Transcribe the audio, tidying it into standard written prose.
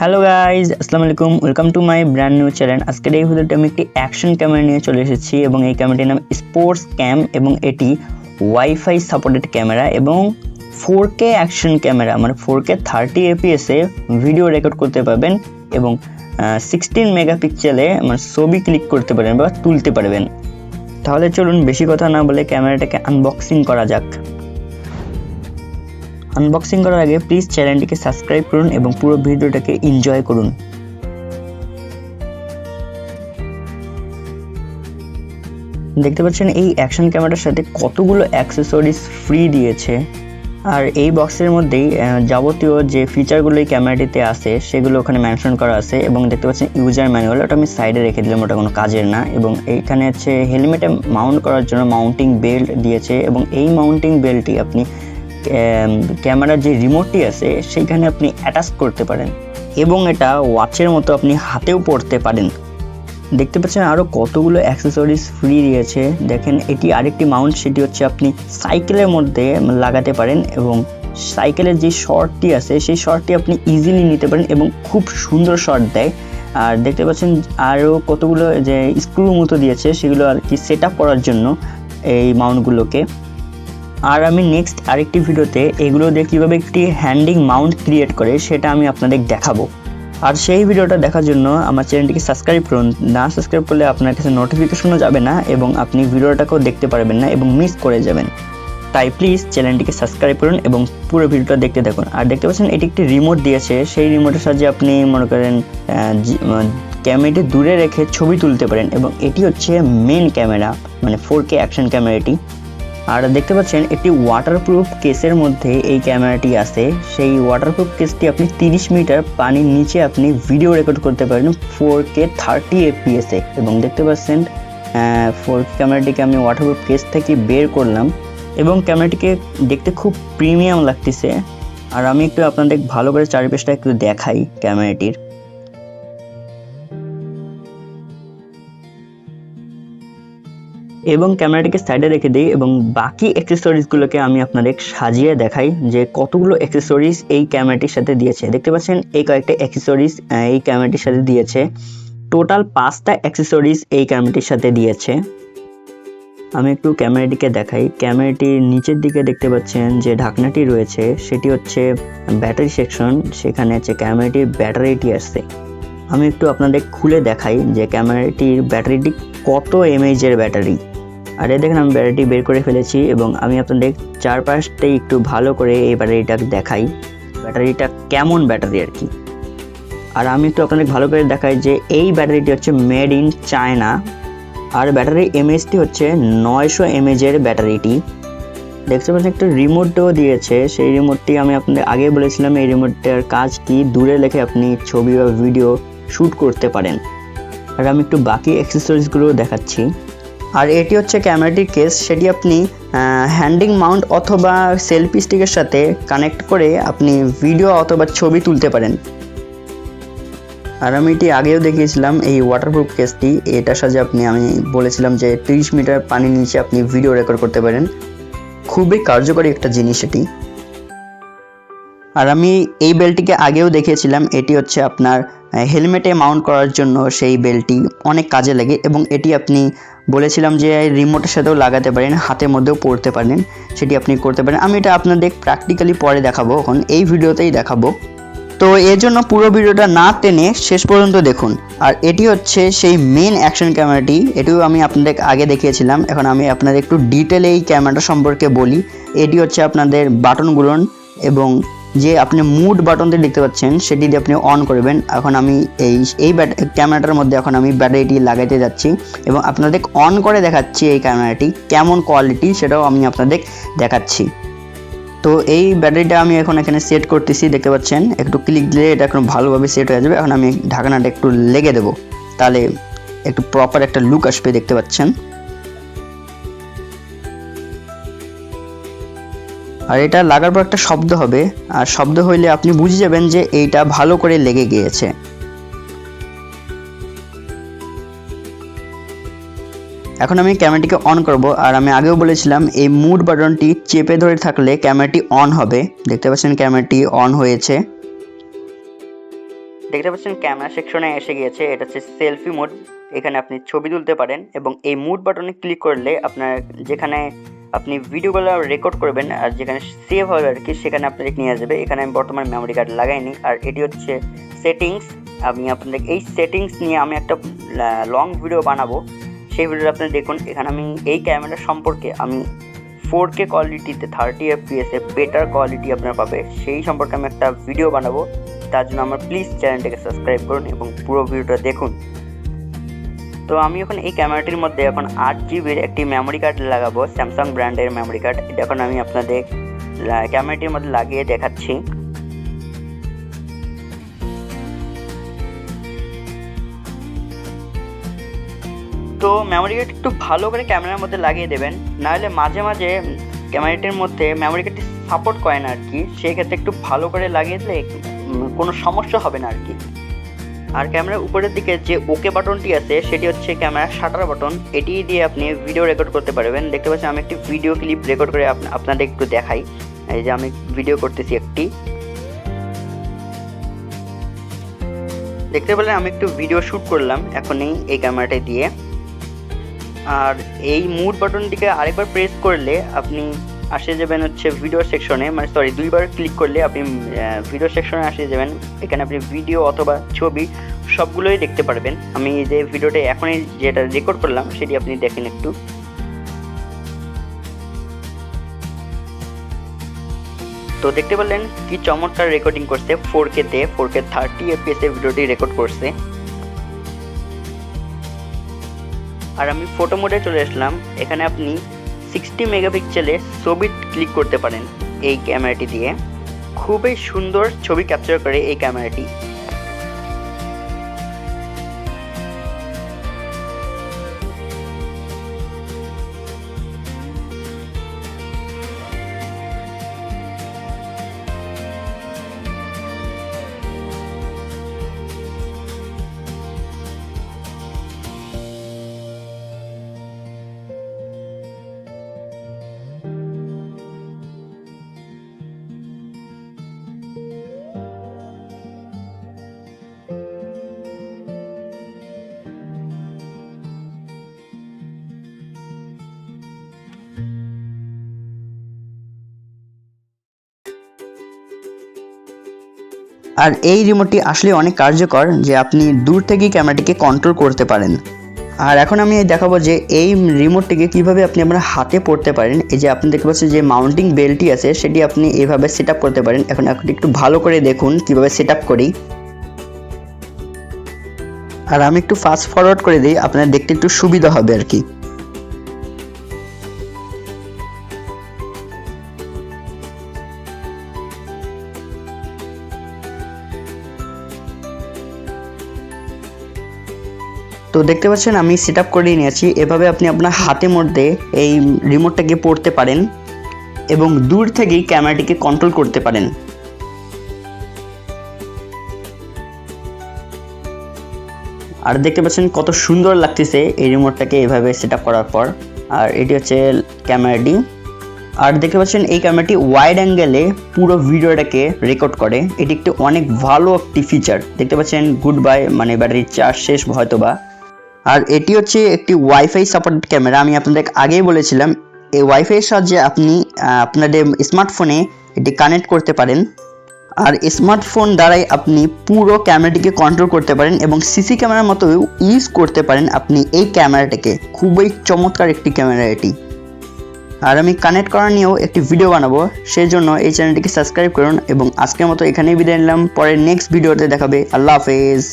Hello guys, আসসালামু আলাইকুম, welcome to my brand new channel. আজকের এই ভিডিওতে আমি একটি অ্যাকশন ক্যামেরা নিয়ে চলে এসেছি এবং এই ক্যামেরাটির নাম স্পোর্টস ক্যাম এবং এটি ওয়াইফাই সাপোর্টেড ক্যামেরা এবং 4K অ্যাকশন ক্যামেরা, মানে 4K 30 fps এ ভিডিও রেকর্ড করতে পারবেন এবং 16 মেগাপিক্সেলে মানে ছবি ক্লিক করতে পারবেন বা তুলতে পারবেন। তাহলে চলুন বেশি কথা না বলে ক্যামেরাটাকে আনবক্সিং করা যাক। আনবক্সিং করার আগে প্লিজ চ্যানেলটিকে সাবস্ক্রাইব করুন এবং পুরো ভিডিওটাকে এনজয় করুন। দেখতে পাচ্ছেন এই অ্যাকশন ক্যামেরার সাথে কতগুলো অ্যাক্সেসরিজ ফ্রি দিয়েছে, আর এই বক্সের মধ্যেই যাবতীয় যে ফিচারগুলো এই ক্যামেরাটিতে আছে সেগুলো ওখানে মেনশন করা আছে এবং দেখতে পাচ্ছেন ইউজার ম্যানুয়াল, ওটা আমি সাইডে রেখে দিলাম, ওটা কোনো কাজের না। এবং এইখানে হচ্ছে হেলমেটে মাউন্ট করার জন্য মাউন্টিং বেল্ট দিয়েছে এবং এই মাউন্টিং বেল্টটি আপনি ক্যামেরার যে রিমোটটি আছে সেইখানে আপনি অ্যাটাচ করতে পারেন এবং এটা ওয়াচের মতো আপনি হাতেও পড়তে পারেন। দেখতে পাচ্ছেন আরও কতগুলো অ্যাক্সেসরিজ ফ্রি দিয়েছে। দেখেন এটি আরেকটি মাউন্ট, সেটি হচ্ছে আপনি সাইকেলের মধ্যে লাগাতে পারেন এবং সাইকেলের যে শর্টটি আছে সেই শর্টটি আপনি ইজিলি নিতে পারেন এবং খুব সুন্দর শর্ট দেয়। আর দেখতে পাচ্ছেন আরও কতগুলো যে স্ক্রু মতো দিয়েছে সেগুলো আর কি সেট আপ করার জন্য এই মাউন্টগুলোকে। আর আমি নেক্সট আরেকটি ভিডিওতে এগুলো দিয়ে কীভাবে একটি হ্যান্ডিং মাউন্ট ক্রিয়েট করে সেটা আমি আপনাদের দেখাবো। আর সেই ভিডিওটা দেখার জন্য আমার চ্যানেলটিকে সাবস্ক্রাইব করুন। না সাবস্ক্রাইব করলে আপনার কাছে নোটিফিকেশনও যাবে না এবং আপনি ভিডিওটাকেও দেখতে পারবেন না এবং মিস করে যাবেন। তাই প্লিজ চ্যানেলটিকে সাবস্ক্রাইব করুন এবং পুরো ভিডিওটা দেখতে থাকুন। আর দেখতে পাচ্ছেন এটি একটি রিমোট দিয়েছে, সেই রিমোটের সাহায্যে আপনি মনে করেন ক্যামেরাটি দূরে রেখে ছবি তুলতে পারেন এবং এটি হচ্ছে মেন ক্যামেরা, মানে 4K অ্যাকশন ক্যামেরাটি। আর দেখতে পাচ্ছেন একটি ওয়াটারপ্রুফ কেসের মধ্যে এই ক্যামেরাটি আছে। সেই ওয়াটারপ্রুফ কেসটি আপনি 30 মিটার পানির নিচে আপনি ভিডিও রেকর্ড করতে পারেন 4K 30 fps এ। এবং দেখতে পাচ্ছেন ক্যামেরাটিকে আমি ওয়াটারপ্রুফ কেস থেকে বের করলাম এবং ক্যামেরাটিকে দেখতে খুব প্রিমিয়াম লাগতেছে। আর আমি একটু আপনাদের ভালো করে চারিপাশটা একটু দেখাই ক্যামেরাটির। এবং ক্যামেরাটিকে সাইডে রেখে দিই এবং বাকি অ্যাক্সেসরিজগুলোকে আমি আপনাদের সাজিয়ে দেখাই যে কতগুলো অ্যাক্সেসরিজ এই ক্যামেরাটির সাথে দিয়েছে। দেখতে পাচ্ছেন এই কয়েকটা অ্যাক্সেসরিজ এই ক্যামেরাটির সাথে দিয়েছে। টোটাল 5টা অ্যাক্সেসরিজ এই ক্যামেরাটির সাথে দিয়েছে। আমি একটু ক্যামেরাটিকে দেখাই। ক্যামেরাটির নিচের দিকে দেখতে পাচ্ছেন যে ঢাকনাটি রয়েছে সেটি হচ্ছে ব্যাটারি সেকশন, সেখানে হচ্ছে ক্যামেরাটির ব্যাটারিটি আসছে। আমি একটু আপনাদের খুলে দেখাই যে ক্যামেরাটির ব্যাটারিটি কত এমএইচের ব্যাটারি। আর এই দেখেন আমি ব্যাটারিটি বের করে ফেলেছি এবং আমি আপনাদের চারপাশটাই একটু ভালো করে এই ব্যাটারিটা দেখাই, ব্যাটারিটা কেমন ব্যাটারি আর কি। আর আমি একটু আপনাদের ভালো করে দেখাই যে এই ব্যাটারিটি হচ্ছে মেড ইন চায়না আর ব্যাটারির এমএইচটি হচ্ছে 900 mAh ব্যাটারিটি। দেখতে পাচ্ছেন একটা রিমোটও দিয়েছে, সেই রিমোটটি আমি আপনাদের আগে বলেছিলাম এই রিমোটটার কাজ কি, দূরে রেখে আপনি ছবি বা ভিডিও শ্যুট করতে পারেন। আর আমি একটু বাকি অ্যাক্সেসরিজগুলো দেখাচ্ছি। আর এটি হচ্ছে ক্যামেরাটির কেস, সেটি আপনি হ্যান্ডিং মাউন্ট অথবা সেলফি স্টিকের সাথে কানেক্ট করে আপনি ভিডিও অথবা ছবি তুলতে পারেন। আর আমি এটি আগেও দেখিয়েছিলাম এই ওয়াটারপ্রুফ কেসটি, এটার সাথে আমি বলেছিলাম যে 30 মিটার পানির নিচে আপনি ভিডিও রেকর্ড করতে পারেন। খুবই কার্যকরী একটা জিনিস এটি। আর আমি এই বেল্টটিকে আগেও দেখিয়েছিলাম, এটি হচ্ছে আপনার হেলমেটে মাউন্ট করার জন্য সেই বেল্টটি অনেক কাজে লাগে এবং এটি আপনি বলেছিলাম যে রিমোটের সাথেও লাগাতে পারেন, হাতের মধ্যেও পড়তে পারেন, সেটি আপনি করতে পারেন। আমি এটা আপনাদের প্র্যাকটিক্যালি পরে দেখাবো, এখন এই ভিডিওতেই দেখাবো। তো এর জন্য পুরো ভিডিওটা না টেনে শেষ পর্যন্ত দেখুন। আর এটি হচ্ছে সেই মেন অ্যাকশন ক্যামেরাটি, এটিও আমি আপনাদের আগে দেখিয়েছিলাম। এখন আমি আপনাদের একটু ডিটেলে এই ক্যামেরাটা সম্পর্কে বলি। এটি হচ্ছে আপনাদের বাটনগুলো এবং যে আপনি মুড বাটনটি দেখতে পাচ্ছেন সেটি দিয়ে আপনি অন করবেন। এখন আমি এই ক্যামেরাটার মধ্যে এখন আমি ব্যাটারিটি লাগাইতে যাচ্ছি এবং আপনাদের অন করে দেখাচ্ছি এই ক্যামেরাটি কেমন কোয়ালিটি সেটাও আমি আপনাদের দেখাচ্ছি। তো এই ব্যাটারিটা আমি এখন এখানে সেট করতেছি, দেখতে পাচ্ছেন একটু ক্লিক দিলে এটা এখন ভালোভাবে সেট হয়ে যাবে। এখন আমি ঢাকনাটা একটু লেগে দেবো, তাহলে একটু প্রপার একটা লুক আসবে, দেখতে পাচ্ছেন। আর এটা লাগার পর একটা শব্দ হবে, আর শব্দ হইলে আপনি বুঝে যাবেন যে এইটা ভালো করে লেগে গিয়েছে। এখন আমি ক্যামেরাটিকে অন করব। আর আমি আগেও বলেছিলাম এই মুড বাটনটি চেপে ধরে থাকলে ক্যামেরাটি অন হবে। দেখতে পাচ্ছেন ক্যামেরাটি অন হয়েছে। দেখতে পাচ্ছেন ক্যামেরা সেকশনে এসে গিয়েছে, এটা হচ্ছে সেলফি মোড। এখানে আপনি ছবি তুলতে পারেন এবং এই মোড বাটনে ক্লিক করলে আপনার যেখানে আপনি ভিডিওগুলো রেকর্ড করবেন আর যেখানে সেভ হবে আর কি, সেখানে আপনাদের নিয়ে যাবে। এখানে আমি বর্তমানে মেমোরি কার্ড লাগাইনি। আর এটি হচ্ছে সেটিংস। আমি আপনাদের এই সেটিংস নিয়ে আমি একটা লং ভিডিও বানাবো, সেই ভিডিওটা আপনি দেখুন। এখানে আমি এই ক্যামেরা সম্পর্কে আমি 4K কোয়ালিটিতে 30 FPS বেটার কোয়ালিটি আপনারা পাবে, সেই সম্পর্কে আমি একটা ভিডিও বানাবো। তার জন্য আমার প্লিজ চ্যানেলটাকে সাবস্ক্রাইব করুন এবং পুরো ভিডিওটা দেখুন। তো আমি এখন এই ক্যামেরাটির মধ্যে এখন 8 জিবির একটি মেমোরি কার্ড লাগাবো, স্যামসাং ব্র্যান্ডের মেমোরি কার্ড। এটা এখন আমি আপনাদের ক্যামেরাটির মধ্যে লাগিয়ে দেখাচ্ছি। তো মেমোরি কার্ড একটু ভালো করে ক্যামেরার মধ্যে লাগিয়ে দেবেন, নাহলে মাঝে মাঝে ক্যামেরাটির মধ্যে মেমোরি কার্ডটি সাপোর্ট করে না আর কি, সেই ক্ষেত্রে একটু ভালো করে লাগিয়ে দিলে কোনো সমস্যা হবে না আর কি। আর ক্যামেরার উপরের দিকে যে ওকে বাটনটি আছে সেটি হচ্ছে ক্যামেরার শাটার বাটন, এটি দিয়ে আপনি ভিডিও রেকর্ড করতে পারবেন। দেখতে পাচ্ছেন আমি একটি ভিডিও ক্লিপ রেকর্ড করে আপনাদের একটু দেখাই। এই যে আমি ভিডিও করতেছি একটি, দেখতে পেলেন আমি একটু ভিডিও শ্যুট করলাম এখনই এই ক্যামেরাটা দিয়ে। আর এই মুড বাটনটিকে আরেকবার প্রেস করলে আপনি আসে যাবেন হচ্ছে ভিডিও সেকশনে, মানে সরি 2বার ক্লিক করলে আপনি ভিডিও সেকশনে আসে যাবেন। এখানে আপনি ভিডিও অথবা ছবি সবগুলোই দেখতে পারবেন। আমি এই যে ভিডিওটা এখনই যেটা রেকর্ড করলাম সেটি আপনি দেখেন একটু। তো দেখতে পারলেন কি চমৎকার রেকর্ডিং করছে, 4K 30 FPS ভিডিওটি রেকর্ড করছে। আর আমি ফটো মোডে চলে আসলাম। এখানে আপনি 60 মেগাপিক্সেলের ছবি ক্লিক করতে পারেন এই ক্যামেরাটি দিয়ে। খুবই সুন্দর ছবি ক্যাপচার করে এই ক্যামেরাটি। আর এই রিমোটটি আসলে অনেক কার্যকর, যে আপনি দূর থেকেই ক্যামেরাটিকে কন্ট্রোল করতে পারেন। আর এখন আমি দেখাবো যে এই রিমোটটিকে কিভাবে আপনি আপনার হাতে পড়তে পারেন। এই যে আপনি দেখতে পাচ্ছেন যে মাউন্টিং বেলটি আছে, সেটি আপনি এইভাবে সেট আপ করতে পারেন। এখন একটু ভালো করে দেখুন কিভাবে সেট আপ করি। আর আমি একটু ফাস্ট ফরওয়ার্ড করে দিই, আপনার দেখতে একটু সুবিধা হবে আর কি। তো দেখতে পাচ্ছেন আমি সেট আপ করে নিয়েছি। এভাবে আপনি আপনার হাতের মধ্যে এই রিমোটটাকে পড়তে পারেন এবং দূর থেকেই ক্যামেরাটিকে কন্ট্রোল করতে পারেন। আর দেখতে পাচ্ছেন কত সুন্দর লাগতেছে এই রিমোটটাকে এভাবে সেট আপ করার পর। আর এটি হচ্ছে ক্যামেরাটি। আর দেখতে পাচ্ছেন এই ক্যামেরাটি ওয়াইড অ্যাঙ্গেলে পুরো ভিডিওটাকে রেকর্ড করে। এটি একটি অনেক ভালো একটি ফিচার। দেখতে পাচ্ছেন গুড বাই, মানে ব্যাটারির চার্জ শেষ হয়তোবা। আর এটি হচ্ছে একটি ওয়াইফাই সাপোর্টেড ক্যামেরা। আমি আপনাদের আগেই বলেছিলাম এই ওয়াইফাইয়ের সাহায্যে আপনি আপনাদের স্মার্টফোনে এটি কানেক্ট করতে পারেন। আর স্মার্টফোন দ্বারাই আপনি পুরো ক্যামেরাটিকে কন্ট্রোল করতে পারেন এবং সিসি ক্যামেরার মতো ইউজ করতে পারেন আপনি এই ক্যামেরাটাকে। খুবই চমৎকার একটি ক্যামেরা এটি। আর আমি কানেক্ট করা নিয়েও একটি ভিডিও বানাবো, সেই জন্য এই চ্যানেলটিকে সাবস্ক্রাইব করুন। এবং আজকের মতো এখানেই বিদায় নিলাম, পরে নেক্সট ভিডিওতে দেখাবে। আল্লাহ হাফেজ।